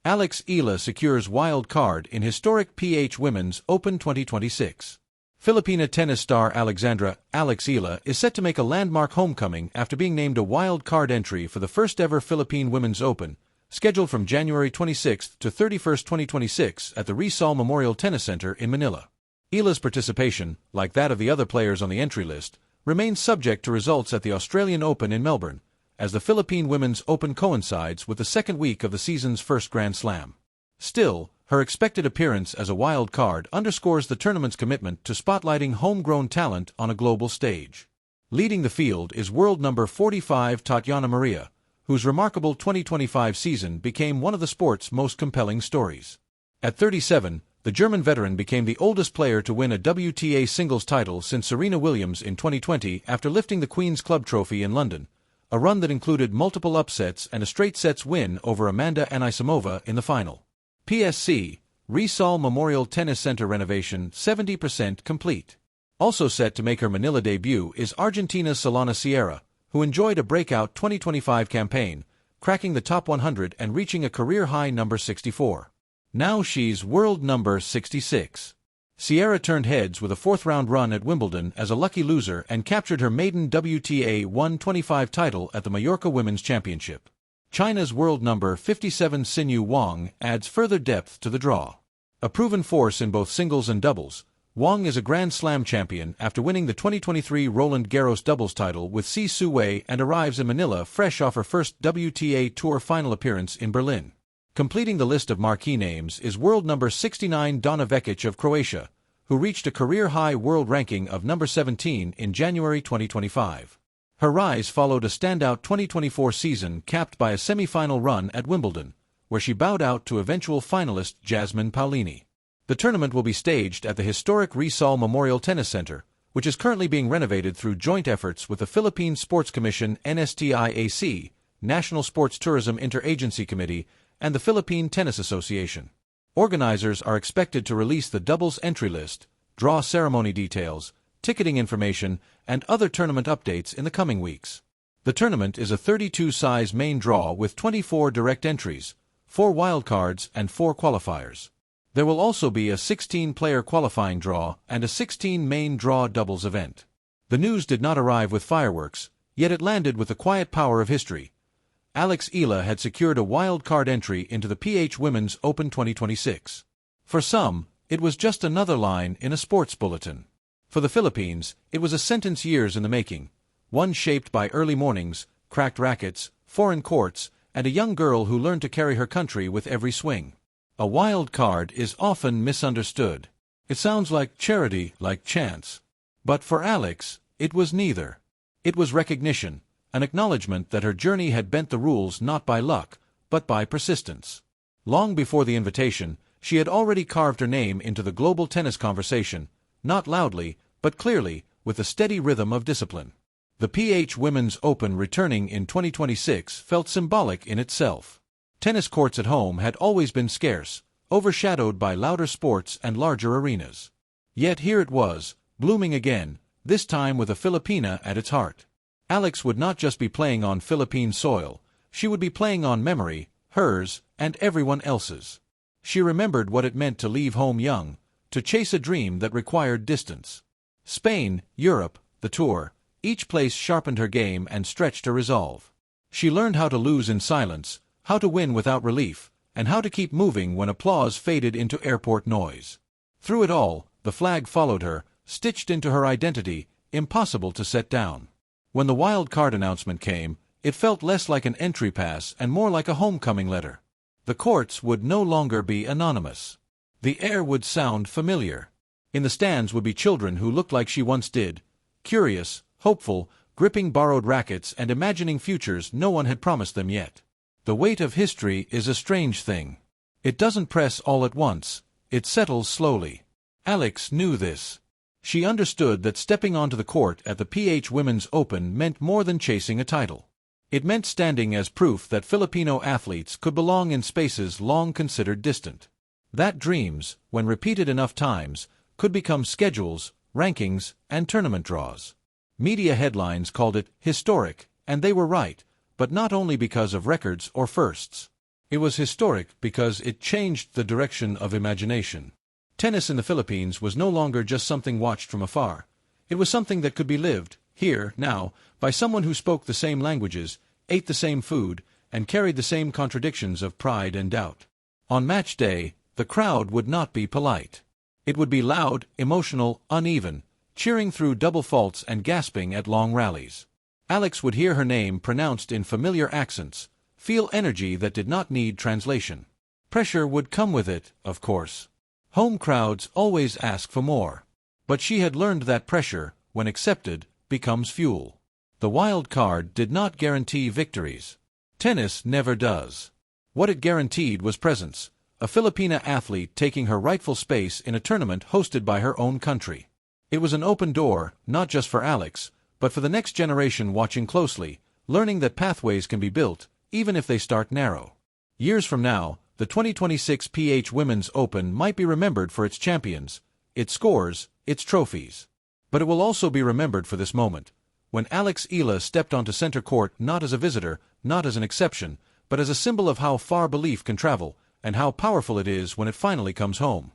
Eala secures wild card in historic PH Women's Open 2026. Filipina tennis star Alexandra, Eala, is set to make a landmark homecoming after being named a wild card entry for the first-ever Philippine Women's Open, scheduled from January 26 to 31, 2026 at the Rizal Memorial Tennis Center in Manila. Eala's participation, like that of the other players on the entry list, remains subject to results at the Australian Open in Melbourne, as the Philippine Women's Open coincides with the second week of the season's first Grand Slam. Still, her expected appearance as a wild card underscores the tournament's commitment to spotlighting homegrown talent on a global stage. Leading the field is world number 45 Tatiana Maria, whose remarkable 2025 season became one of the sport's most compelling stories. At 37, the German veteran became the oldest player to win a WTA singles title since Serena Williams in 2020 after lifting the Queen's Club Trophy in London, a run that included multiple upsets and a straight-sets win over Amanda Anisimova in the final. PSC, Rizal Memorial Tennis Center renovation 70% complete. Also set to make her Manila debut is Argentina's Solana Sierra, who enjoyed a breakout 2025 campaign, cracking the top 100 and reaching a career-high number 64. Now she's world number 66. Sierra turned heads with a fourth-round run at Wimbledon as a lucky loser and captured her maiden WTA 125 title at the Mallorca Women's Championship. China's world number 57 Xinyu Wang adds further depth to the draw. A proven force in both singles and doubles, Wang is a Grand Slam champion after winning the 2023 Roland Garros doubles title with Si Su-wei and arrives in Manila fresh off her first WTA Tour final appearance in Berlin. Completing the list of marquee names is world number 69 Donna Vekic of Croatia, who reached a career-high world ranking of number 17 in January 2025. Her rise followed a standout 2024 season capped by a semi-final run at Wimbledon, where she bowed out to eventual finalist Jasmine Paolini. The tournament will be staged at the historic Rizal Memorial Tennis Center, which is currently being renovated through joint efforts with the Philippine Sports Commission NSTIAC, National Sports Tourism Interagency Committee, and the Philippine Tennis Association. Organizers are expected to release the doubles entry list, draw ceremony details, ticketing information, and other tournament updates in the coming weeks. The tournament is a 32-size main draw with 24 direct entries, 4 wildcards, and 4 qualifiers. There will also be a 16-player qualifying draw and a 16 main draw doubles event. The news did not arrive with fireworks, yet it landed with the quiet power of history. Eala had secured a wild card entry into the PH Women's Open 2026. For some, it was just another line in a sports bulletin. For the Philippines, it was a sentence years in the making, one shaped by early mornings, cracked rackets, foreign courts, and a young girl who learned to carry her country with every swing. A wild card is often misunderstood. It sounds like charity, like chance. But for Alex, it was neither. It was recognition, an acknowledgement that her journey had bent the rules not by luck, but by persistence. Long before the invitation, she had already carved her name into the global tennis conversation, not loudly, but clearly, with a steady rhythm of discipline. The PH Women's Open returning in 2026 felt symbolic in itself. Tennis courts at home had always been scarce, overshadowed by louder sports and larger arenas. Yet here it was, blooming again, this time with a Filipina at its heart. Alex would not just be playing on Philippine soil, she would be playing on memory, hers, and everyone else's. She remembered what it meant to leave home young, to chase a dream that required distance. Spain, Europe, the tour, each place sharpened her game and stretched her resolve. She learned how to lose in silence, how to win without relief, and how to keep moving when applause faded into airport noise. Through it all, the flag followed her, stitched into her identity, impossible to set down. When the wild card announcement came, it felt less like an entry pass and more like a homecoming letter. The courts would no longer be anonymous. The air would sound familiar. In the stands would be children who looked like she once did, curious, hopeful, gripping borrowed rackets and imagining futures no one had promised them yet. The weight of history is a strange thing. It doesn't press all at once, it settles slowly. Alex knew this. She understood that stepping onto the court at the PH Women's Open meant more than chasing a title. It meant standing as proof that Filipino athletes could belong in spaces long considered distant. That dreams, when repeated enough times, could become schedules, rankings, and tournament draws. Media headlines called it historic, and they were right, but not only because of records or firsts. It was historic because it changed the direction of imagination. Tennis in the Philippines was no longer just something watched from afar. It was something that could be lived, here, now, by someone who spoke the same languages, ate the same food, and carried the same contradictions of pride and doubt. On match day, the crowd would not be polite. It would be loud, emotional, uneven, cheering through double faults and gasping at long rallies. Alex would hear her name pronounced in familiar accents, feel energy that did not need translation. Pressure would come with it, of course. Home crowds always ask for more. But she had learned that pressure, when accepted, becomes fuel. The wild card did not guarantee victories. Tennis never does. What it guaranteed was presence, a Filipina athlete taking her rightful space in a tournament hosted by her own country. It was an open door, not just for Alex, but for the next generation watching closely, learning that pathways can be built, even if they start narrow. Years from now, the 2026 PH Women's Open might be remembered for its champions, its scores, its trophies. But it will also be remembered for this moment, when Eala stepped onto center court not as a visitor, not as an exception, but as a symbol of how far belief can travel, and how powerful it is when it finally comes home.